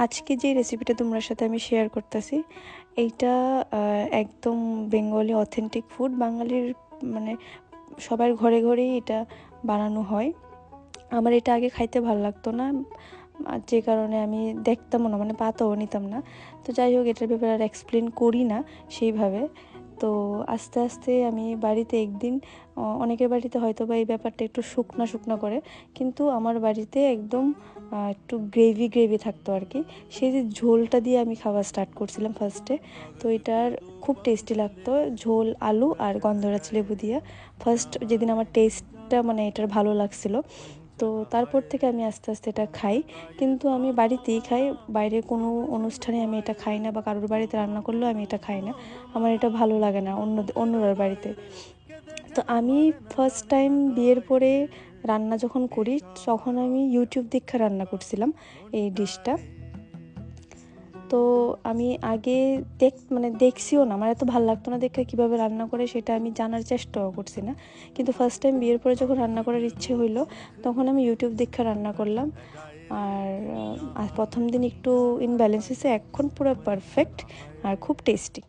আজকে যে রেসিপিটা তোমার সাথে আমি শেয়ার করতেছি এইটা একদম বেঙ্গলি অথেন্টিক ফুড। বাঙালির মানে সবার ঘরে ঘরেই এটা বানানো হয়। আমার এটা আগে খাইতে ভালো লাগতো না, যে কারণে আমি দেখতামও না, মানে পাতাও নিতাম না। তো যাই হোক, এটার ব্যাপারে আর এক্সপ্লেন করি না সেইভাবে। তো আস্তে আস্তে আমি বাড়িতে একদিন, অনেকের বাড়িতে হয়তো বা এই ব্যাপারটা একটু শুকনা শুকনো করে, কিন্তু আমার বাড়িতে একদম একটু গ্রেভি গ্রেভি থাকতো আর কি। সেই যে ঝোলটা দিয়ে আমি খাওয়া স্টার্ট করছিলাম ফার্স্টে। তো এটার খুব টেস্টি লাগতো, ঝোল আলু আর গন্ধরাজ লেবু দিয়ে। ফার্স্ট যেদিন আমার টেস্টটা মানে এটার ভালো লাগছিল, তো তারপর থেকে আমি আস্তে আস্তে এটা খাই। কিন্তু আমি বাড়িতেই খাই, বাইরে কোনো অনুষ্ঠানে আমি এটা খাই না, বা কারোর বাড়িতে রান্না করলেও আমি এটা খাই না। আমার এটা ভালো লাগে না অন্যরার বাড়িতে। তো আমি ফার্স্ট টাইম বিয়ের পরে রান্না যখন করি, তখন আমি ইউটিউব দেখে রান্না করছিলাম এই ডিশটা। তো আমি আগে দেখছিও না, আমার এত ভালো লাগতো না দেখে কীভাবে রান্না করে সেটা আমি জানার চেষ্টাও করছি না। কিন্তু ফার্স্ট টাইম বিয়ের পরে যখন রান্না করার ইচ্ছে হইলো, তখন আমি ইউটিউব দেখে রান্না করলাম। আর প্রথম দিন একটু ইনব্যালেন্স হয়েছে, এখন পুরো পারফেক্ট আর খুব টেস্টি।